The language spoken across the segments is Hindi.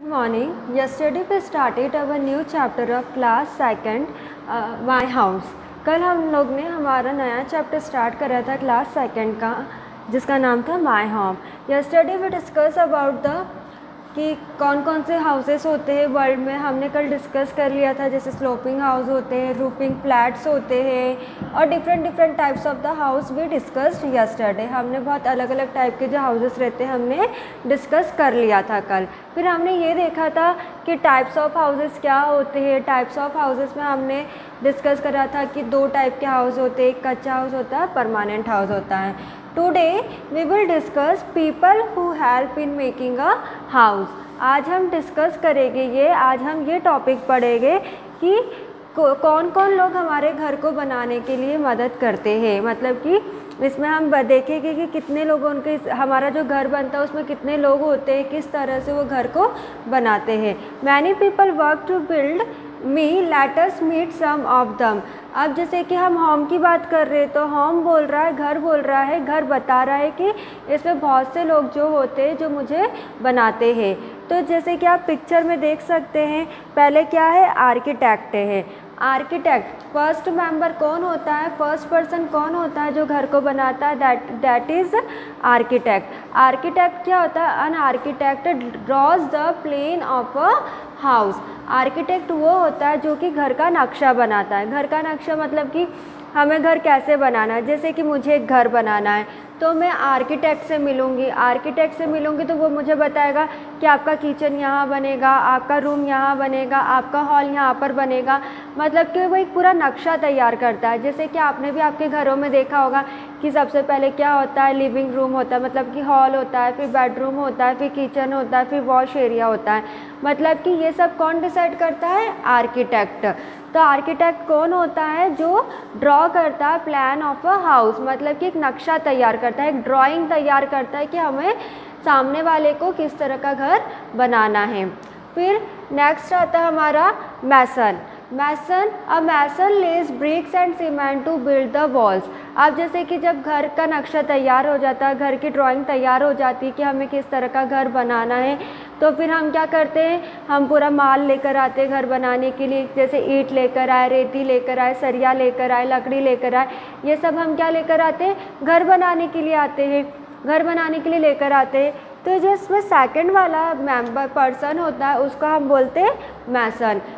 Morning. Yesterday we started our new chapter of class second, My House. कल हम लोग ने हमारा नया चैप्टर स्टार्ट करा था क्लास सेकंड का, जिसका नाम था my home. Yesterday we discuss about the कि कौन कौन से हाउसेस होते हैं वर्ल्ड में. हमने कल डिस्कस कर लिया था, जैसे स्लोपिंग हाउस होते हैं, रूफिंग फ्लैट्स होते हैं और different types of the house we discussed yesterday. हमने बहुत अलग अलग टाइप के जो हाउसेस रहते हैं हमने डिस्कस कर लिया था कल. फिर हमने ये देखा था कि टाइप्स ऑफ हाउसेस क्या होते हैं. टाइप्स ऑफ हाउसेस में हमने डिस्कस करा था कि दो टाइप के हाउस होते हैं, एक कच्चा हाउस होता है, परमानेंट हाउस होता है. Today we will discuss people who help in making a house. आज हम डिस्कस करेंगे आज हम ये टॉपिक पढ़ेंगे कि कौन कौन लोग हमारे घर को बनाने के लिए मदद करते हैं. मतलब कि इसमें हम देखेंगे कि कितने लोगों के हमारा जो घर बनता है उसमें कितने लोग होते हैं, किस तरह से वो घर को बनाते हैं. Many people work to build me, let us meet some of them. अब जैसे कि हम होम की बात कर रहे हैं तो होम बोल रहा है, घर बोल रहा है, घर बता रहा है कि इसमें बहुत से लोग जो होते हैं जो मुझे बनाते हैं. तो जैसे कि आप पिक्चर में देख सकते हैं, पहले क्या है, आर्किटेक्ट है. आर्किटेक्ट फर्स्ट मेंबर कौन होता है, फर्स्ट पर्सन कौन होता है जो घर को बनाता है, दैट इज़ आर्किटेक्ट. आर्किटेक्ट क्या होता है, an architect drawers the plan of a house. Architect वो होता है जो कि घर का नक्शा बनाता है. घर का नक्शा मतलब कि हमें घर कैसे बनाना है. जैसे कि मुझे एक घर बनाना है तो मैं आर्किटेक्ट से मिलूँगी तो वो मुझे बताएगा कि आपका किचन यहाँ बनेगा, आपका रूम यहाँ बनेगा, आपका हॉल यहाँ पर बनेगा. मतलब कि वो एक पूरा नक्शा तैयार करता है. जैसे कि आपने भी आपके घरों में देखा होगा कि सबसे पहले क्या होता है, लिविंग रूम होता है, मतलब कि हॉल होता है, फिर बेडरूम होता है, फिर किचन होता है, फिर वॉश एरिया होता है. मतलब कि ये सब कौन डिसाइड करता है, आर्किटेक्ट. तो आर्किटेक्ट कौन होता है, जो ड्रॉ करता है प्लान ऑफ अ हाउस. मतलब कि एक नक्शा तैयार करता है, एक ड्राइंग तैयार करता है कि हमें सामने वाले को किस तरह का घर बनाना है. फिर नेक्स्ट आता है हमारा mason. A mason lays bricks and cement to build the walls. अब जैसे कि जब घर का नक्शा तैयार हो जाता है, घर की ड्राइंग तैयार हो जाती है कि हमें किस तरह का घर बनाना है, तो फिर हम क्या करते हैं, हम पूरा माल लेकर आते हैं घर बनाने के लिए. जैसे ईंट लेकर आए, रेती लेकर आए, सरिया लेकर आए, लकड़ी लेकर आए, ये सब हम क्या लेकर आते हैं, घर बनाने के लिए आते हैं, घर बनाने के लिए लेकर आते हैं. तो जो इसमें सेकंड वाला मेंबर पर्सन होता है उसको हम बोलते हैं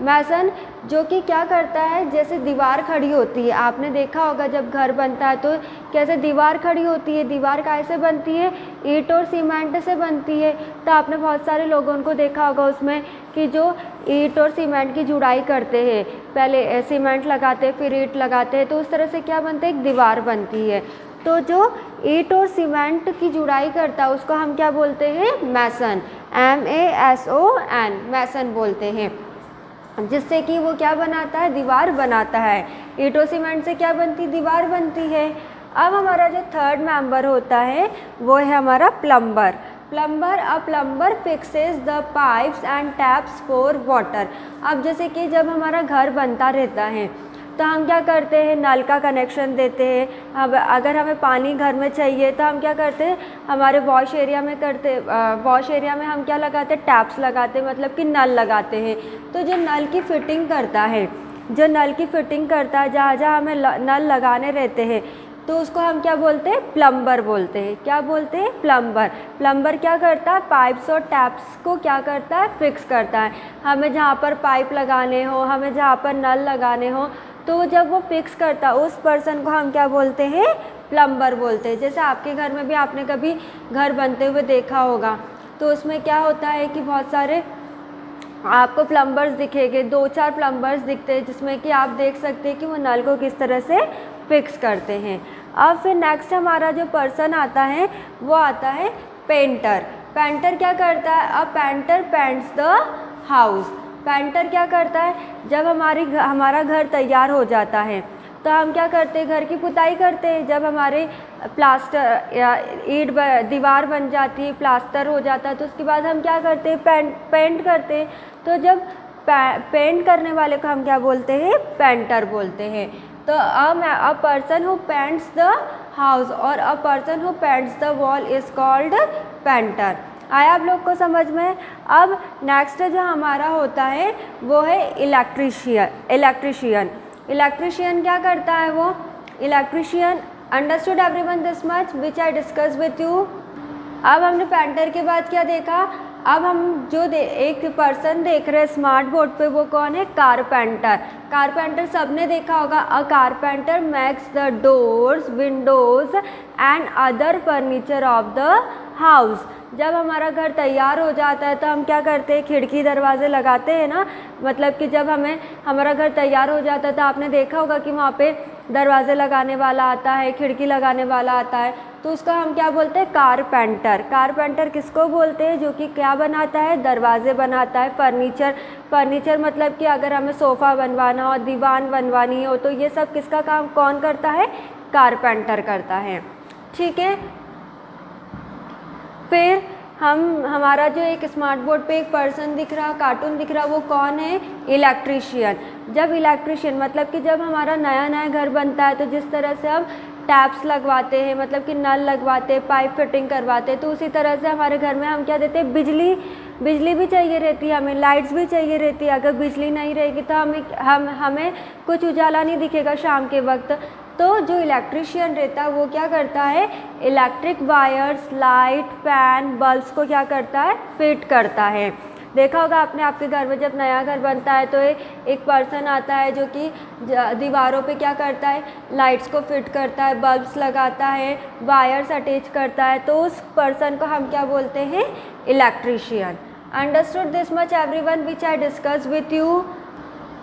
मैसन. जो कि क्या करता है, जैसे दीवार खड़ी होती है, आपने देखा होगा जब घर बनता है तो कैसे दीवार खड़ी होती है. दीवार कैसे बनती है, ईंट और सीमेंट से बनती है. तो आपने बहुत सारे लोगों को देखा होगा उसमें कि जो ईंट और सीमेंट की जुड़ाई करते हैं, पहले सीमेंट लगाते हैं फिर ईंट लगाते हैं, तो उस तरह से क्या बनता है, एक दीवार बनती है. तो जो ईंट और सीमेंट की जुड़ाई करता है उसको हम क्या बोलते हैं, मैसन. MASON, मैसन बोलते हैं. जिससे कि वो क्या बनाता है, दीवार बनाता है. ईंट और सीमेंट से क्या बनती, दीवार बनती है. अब हमारा जो थर्ड मेंबर होता है वो है हमारा plumber. A plumber fixes the pipes and taps for water. अब जैसे कि जब हमारा घर बनता रहता है तो हम क्या करते हैं, नल का कनेक्शन देते हैं. अब अगर हमें पानी घर में चाहिए तो हम क्या करते हैं, हमारे वॉश एरिया में हम क्या लगाते हैं, टैप्स लगाते हैं, मतलब कि नल लगाते हैं. तो जो नल की फिटिंग करता है, जहाँ जहाँ हमें नल लगाने रहते हैं तो उसको हम क्या बोलते हैं, प्लम्बर बोलते हैं. क्या बोलते हैं, प्लम्बर क्या करता है, पाइप्स और टैप्स को क्या करता है, फिक्स करता है. हमें जहाँ पर पाइप लगाने हो, हमें जहाँ पर नल लगाने हो, तो जब वो फिक्स करता है उस पर्सन को हम क्या बोलते हैं, प्लम्बर बोलते हैं. जैसे आपके घर में भी आपने कभी घर बनते हुए देखा होगा तो उसमें क्या होता है कि बहुत सारे आपको प्लम्बर्स दिखेंगे, 2-4 प्लम्बर्स दिखते हैं, जिसमें कि आप देख सकते हैं कि वो नल को किस तरह से फिक्स करते हैं. अब फिर नेक्स्ट हमारा जो पर्सन आता है वो आता है पेंटर. क्या करता है, a painter paints the house. Painter क्या करता है, जब हमारा घर तैयार हो जाता है तो हम क्या करते हैं, घर की पुताई करते हैं. जब हमारे प्लास्टर या ईंट दीवार बन जाती है, प्लास्टर हो जाता है, तो उसके बाद हम क्या करते हैं, पेंट करते हैं. तो जब पेंट करने वाले को हम क्या बोलते हैं, पेंटर बोलते हैं. तो a person who paints the house और a person who paints the wall is called painter. आया आप लोग को समझ में। अब नेक्स्ट जो हमारा होता है वो है इलेक्ट्रीशियन। इलेक्ट्रीशियन क्या करता है वो? Electrician, understood everyone this much which I discuss with you. अब हमने पेंटर के बाद क्या देखा? अब हम जो एक पर्सन देख रहे हैं स्मार्ट बोर्ड पे, वो कौन है? कारपेंटर। कारपेंटर सबने देखा होगा। अ carpenter makes the doors, Windows and other furniture of the house. जब हमारा घर तैयार हो जाता है तो हम क्या करते हैं? खिड़की दरवाजे लगाते हैं ना। मतलब कि जब हमारा घर तैयार हो जाता है तो आपने देखा होगा कि वहाँ पे दरवाजे लगाने वाला आता है, खिड़की लगाने वाला आता है, तो उसका हम क्या बोलते हैं? कारपेंटर। कारपेंटर किसको बोलते हैं? जो कि क्या बनाता है? दरवाजे बनाता है। फर्नीचर मतलब कि अगर हमें सोफ़ा बनवाना हो, दीवान बनवानी हो, तो ये सब किसका काम कौन करता है? कारपेंटर करता है। ठीक है। फिर हमारा जो एक स्मार्ट बोर्ड पे एक पर्सन दिख रहा, कार्टून दिख रहा, वो कौन है? इलेक्ट्रीशियन। जब इलेक्ट्रीशियन मतलब कि जब हमारा नया घर बनता है तो जिस तरह से हम टैप्स लगवाते हैं, मतलब कि नल लगवाते हैं, पाइप फिटिंग करवाते हैं, तो उसी तरह से हमारे घर में हम क्या देते हैं? बिजली भी चाहिए रहती है, हमें लाइट्स भी चाहिए रहती है। अगर बिजली नहीं रहेगी तो हमें कुछ उजाला नहीं दिखेगा शाम के वक्त। तो जो इलेक्ट्रीशियन रहता है वो क्या करता है? Electric wires, light, fan, bulbs को क्या करता है? फिट करता है। देखा होगा आपने, आपके घर में जब नया घर बनता है तो एक पर्सन आता है जो कि दीवारों पे क्या करता है? लाइट्स को फिट करता है, बल्ब्स लगाता है, वायर्स अटैच करता है, तो उस पर्सन को हम क्या बोलते हैं? Electrician. Understood this much everyone which I discuss with you.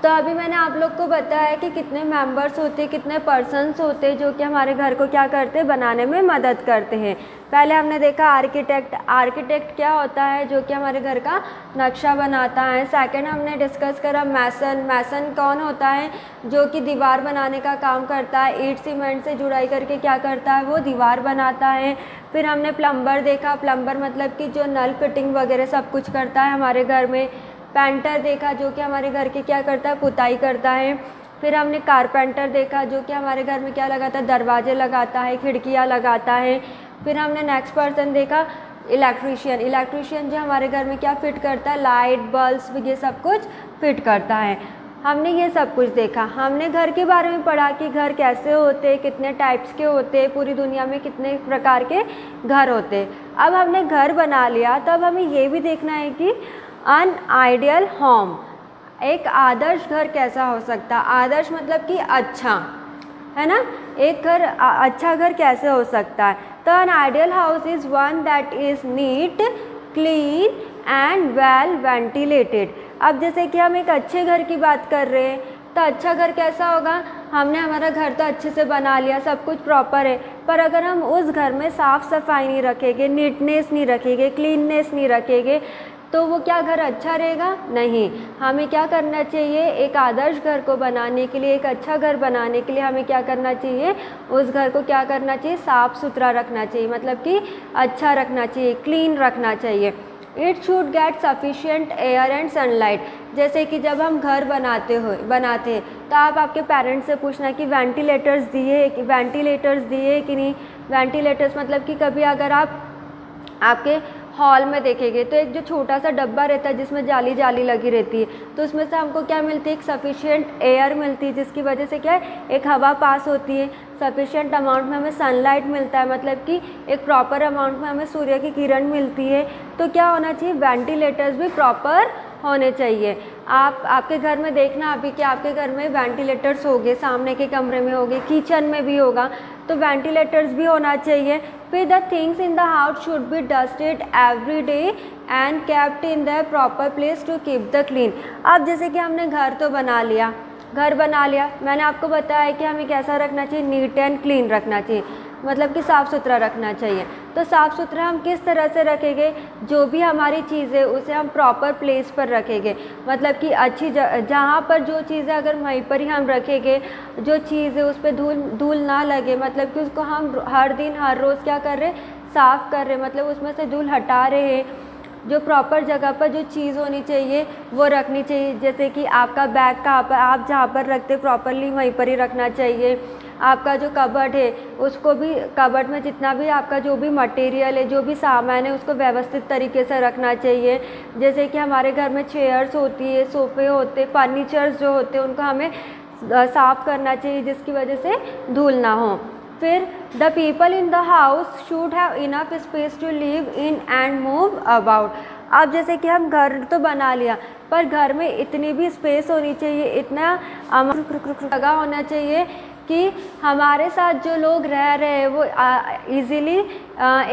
तो अभी मैंने आप लोग को बताया कि कितने मेंबर्स होते हैं, कितने पर्सन्स होते हैं जो कि हमारे घर को क्या करते हैं? बनाने में मदद करते हैं। पहले हमने देखा आर्किटेक्ट। आर्किटेक्ट क्या होता है? जो कि हमारे घर का नक्शा बनाता है। सेकंड हमने डिस्कस करा मैसन। मैसन कौन होता है? जो कि दीवार बनाने का काम करता है। ईंट सीमेंट से जुड़ाई करके क्या करता है? वो दीवार बनाता है। फिर हमने प्लम्बर देखा। प्लम्बर मतलब कि जो नल फिटिंग वगैरह सब कुछ करता है हमारे घर में। पेंटर देखा, जो कि हमारे घर की क्या करता है? पुताई करता है। फिर हमने कारपेंटर देखा, जो कि हमारे घर में क्या लगाता है? दरवाजे लगाता है, खिड़कियाँ लगाता है। फिर हमने नेक्स्ट पर्सन देखा इलेक्ट्रीशियन। इलेक्ट्रीशियन जो हमारे घर में क्या फिट करता है? लाइट, बल्ब, ये सब कुछ फिट करता है। हमने ये सब कुछ देखा। हमने घर के बारे में पढ़ा कि घर कैसे होते, कितने टाइप्स के होते, पूरी दुनिया में कितने प्रकार के घर होते। अब हमने घर बना लिया, तब हमें ये भी देखना है कि अन आइडियल होम, एक आदर्श घर कैसा हो सकता? आदर्श मतलब कि अच्छा, है ना। एक घर अच्छा घर कैसे हो सकता है? तो an ideal house is one that is neat, clean and well ventilated. अब जैसे कि हम एक अच्छे घर की बात कर रहे हैं, तो अच्छा घर कैसा होगा? हमने हमारा घर तो अच्छे से बना लिया, सब कुछ प्रॉपर है, पर अगर हम उस घर में साफ़ सफाई नहीं रखेंगे, नीटनेस नहीं रखेंगे, क्लीननेस नहीं रखेंगे, तो वो क्या घर अच्छा रहेगा? नहीं। हमें क्या करना चाहिए? एक आदर्श घर को बनाने के लिए, एक अच्छा घर बनाने के लिए हमें क्या करना चाहिए? उस घर को क्या करना चाहिए? साफ़ सुथरा रखना चाहिए, मतलब कि अच्छा रखना चाहिए, क्लीन रखना चाहिए। It should get sufficient air and sunlight. जैसे कि जब हम घर बनाते हैं तो आप आपके पेरेंट्स से पूछना कि वेंटिलेटर्स दिए कि नहीं। वेंटिलेटर्स मतलब कि कभी अगर आप आपके हॉल में देखेंगे तो एक जो छोटा सा डब्बा रहता है जिसमें जाली लगी रहती है, तो उसमें से हमको क्या मिलती है? एक सफिशिएंट एयर मिलती है, जिसकी वजह से क्या है? एक हवा पास होती है। सफिशिएंट अमाउंट में हमें सनलाइट मिलता है, मतलब कि एक प्रॉपर अमाउंट में हमें सूर्य की किरण मिलती है। तो क्या होना चाहिए? वेंटिलेटर्स भी प्रॉपर होने चाहिए। आपके घर में देखना अभी कि आपके घर में वेंटिलेटर्स होंगे, सामने के कमरे में होंगे, किचन में भी होगा, तो वेंटिलेटर्स भी होना चाहिए। फिर the things in the house should be dusted every day and kept in the proper place to keep the clean. अब जैसे कि हमने घर तो बना लिया, मैंने आपको बताया कि हमें कैसा रखना चाहिए? नीट एंड क्लीन रखना चाहिए, मतलब कि साफ़ सुथरा रखना चाहिए। तो साफ़ सुथरा हम किस तरह से रखेंगे? जो भी हमारी चीज़ है उसे हम प्रॉपर प्लेस पर रखेंगे, मतलब कि अच्छी जहाँ पर जो चीज़ है अगर वहीं पर ही हम रखेंगे, जो चीज़ है उस पर धूल ना लगे, मतलब कि उसको हम हर दिन हर रोज़ क्या कर रहे? साफ़ कर रहे, मतलब उसमें से धूल हटा रहे हैं। जो प्रॉपर जगह पर जो चीज़ होनी चाहिए वो रखनी चाहिए। जैसे कि आपका बैग कहाँ पर, आप जहाँ पर रखते प्रॉपरली वहीं पर ही रखना चाहिए। आपका जो कबर्ड है उसको भी, कबर्ड में जितना भी आपका जो भी मटेरियल है, जो भी सामान है, उसको व्यवस्थित तरीके से रखना चाहिए। जैसे कि हमारे घर में चेयर्स होती है, सोफ़े होते, फर्नीचर्स जो होते हैं, उनको हमें साफ़ करना चाहिए जिसकी वजह से धूल ना हो। फिर the people in the house should have enough space to live in and move about. अब जैसे कि हम घर तो बना लिया, पर घर में इतनी भी स्पेस होनी चाहिए, इतना जगह होना चाहिए कि हमारे साथ जो लोग रह रहे हैं वो इजीली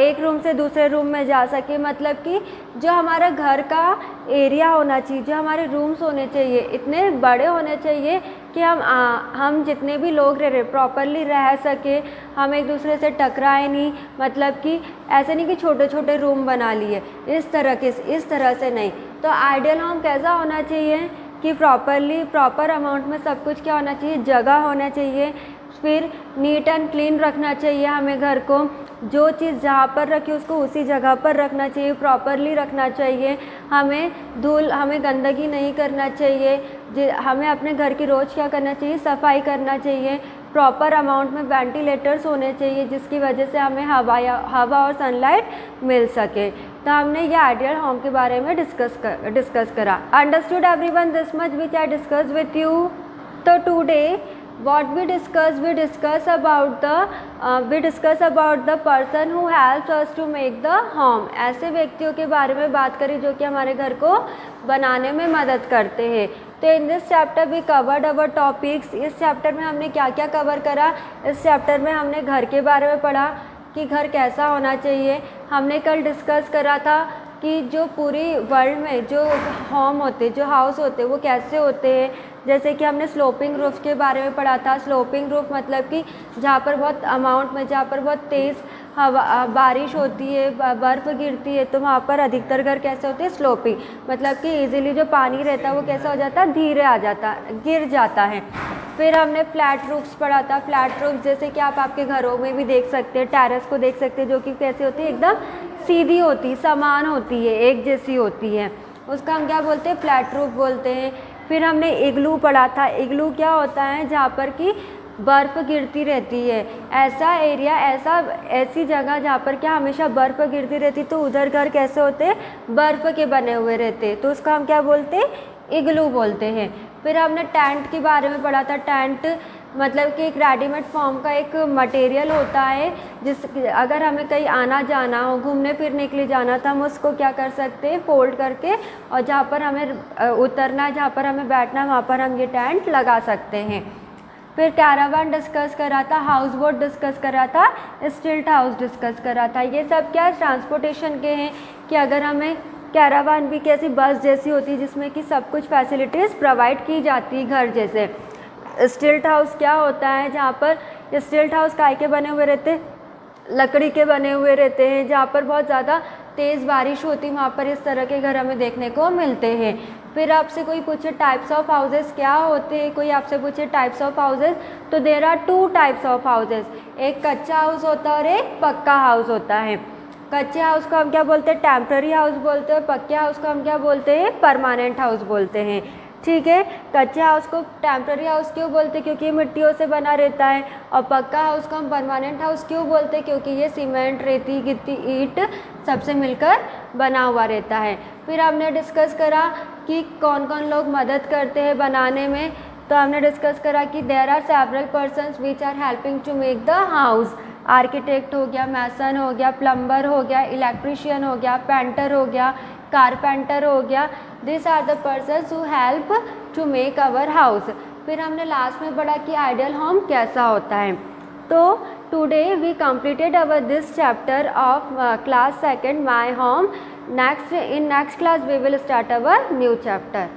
एक रूम से दूसरे रूम में जा सके। मतलब कि जो हमारा घर का एरिया होना चाहिए, जो हमारे रूम्स होने चाहिए, इतने बड़े होने चाहिए कि हम जितने भी लोग रह रहे प्रॉपरली रह सके, हम एक दूसरे से टकराए नहीं। मतलब कि ऐसे नहीं कि छोटे छोटे रूम बना लिए, इस तरह से नहीं। तो आइडियल होम कैसा होना चाहिए कि प्रॉपर अमाउंट में सब कुछ क्या होना चाहिए, जगह होना चाहिए। फिर नीट एंड क्लीन रखना चाहिए हमें घर को, जो चीज़ जहाँ पर रखी उसको उसी जगह पर रखना चाहिए, प्रॉपरली रखना चाहिए। हमें गंदगी नहीं करना चाहिए। हमें अपने घर की रोज़ क्या करना चाहिए, सफाई करना चाहिए। प्रॉपर अमाउंट में वेंटिलेटर्स होने चाहिए जिसकी वजह से हमें हवा और सनलाइट मिल सके। तो हमने ये आइडियल होम के बारे में डिस्कस करा। Understood everyone this much which I discuss with you. तो today what we discuss about the person who helps us to make the home। ऐसे व्यक्तियों के बारे में बात करें जो कि हमारे घर को बनाने में मदद करते हैं। तो in this chapter we covered our topics. इस चैप्टर में हमने क्या क्या कवर करा? इस चैप्टर में हमने घर के बारे में पढ़ा कि घर कैसा होना चाहिए। हमने कल डिस्कस करा था कि जो पूरी वर्ल्ड में जो होम होते, जो हाउस होते, वो कैसे होते हैं। जैसे कि हमने स्लोपिंग रूफ के बारे में पढ़ा था। स्लोपिंग रूफ मतलब कि जहाँ पर बहुत अमाउंट में, जहाँ पर बहुत तेज़ बारिश होती है, बर्फ़ गिरती है, तो वहाँ पर अधिकतर घर कैसे होते हैं, स्लोपिंग। मतलब कि इजीली जो पानी रहता है वो कैसा हो जाता है, धीरे आ जाता, गिर जाता है। फिर हमने फ्लैट रूफ्स पढ़ा था। फ्लैट रूफ जैसे कि आप आपके घरों में भी देख सकते हैं, टेरेस को देख सकते हैं, जो कि कैसे होती है, एकदम सीधी होती, समान होती है, एक जैसी होती है। उसका हम क्या बोलते हैं, फ्लैट रूफ बोलते हैं। फिर हमने इग्लू पढ़ा था। इग्लू क्या होता है, जहाँ पर कि बर्फ़ गिरती रहती है। ऐसा एरिया, ऐसी जगह जहाँ पर क्या हमेशा बर्फ़ गिरती रहती, तो उधर घर कैसे होते हैं, बर्फ़ के बने हुए रहते, तो उसका हम क्या बोलते हैं, इग्लू बोलते हैं। फिर हमने टेंट के बारे में पढ़ा था। टेंट मतलब कि एक रेडीमेड फॉर्म का एक मटेरियल होता है, अगर हमें कहीं आना जाना हो, घूमने फिरने के लिए जाना, तो हम उसको क्या कर सकते हैं, फोल्ड करके, और जहाँ पर हमें उतरना है, जहाँ पर हमें बैठना है, वहाँ पर हम ये टेंट लगा सकते हैं। फिर कैरावान डिस्कस करा था, हाउस बोट डिस्कस करा था, स्टिल्ट हाउस डिस्कस करा था। ये सब क्या ट्रांसपोर्टेशन के हैं कि अगर हमें कैरावान भी कैसी बस जैसी होती है जिसमें कि सब कुछ फैसिलिटीज़ प्रोवाइड की जाती है घर जैसे। स्टिल्ट हाउस क्या होता है, जहाँ पर स्टिल्ट हाउस काय के बने हुए रहते, लकड़ी के बने हुए रहते हैं। जहाँ पर बहुत ज़्यादा तेज़ बारिश होती, वहाँ पर इस तरह के घर हमें देखने को मिलते हैं। फिर आपसे कोई पूछे टाइप्स ऑफ हाउसेस क्या होते हैं, कोई आपसे पूछे टाइप्स ऑफ हाउसेस, तो there are 2 types of houses. एक कच्चा हाउस होता है और एक पक्का हाउस होता है। कच्चे हाउस को हम क्या बोलते हैं, टेम्पररी हाउस बोलते हैं, और पक्के हाउस को हम क्या बोलते हैं, परमानेंट हाउस बोलते हैं। ठीक है, कच्चे हाउस को टेम्पररी हाउस क्यों बोलते हैं, क्योंकि ये मिट्टियों से बना रहता है। और पक्का हाउस को हम परमानेंट हाउस क्यों बोलते हैं, क्योंकि ये सीमेंट, रेती, गिट्टी, ईंट सबसे मिलकर बना हुआ रहता है। फिर हमने डिस्कस करा कि कौन कौन लोग मदद करते हैं बनाने में। तो हमने डिस्कस करा कि there are several persons which are helping to make the house. Architect हो गया, मैसन हो गया, प्लम्बर हो गया, इलेक्ट्रिशियन हो गया, पेंटर हो गया, कारपेंटर हो गया। This are the persons who help to make our house. फिर हमने लास्ट में पढ़ा कि आइडियल होम कैसा होता है। तो today we completed our this chapter of class 2 my home. Next class we will start our new chapter.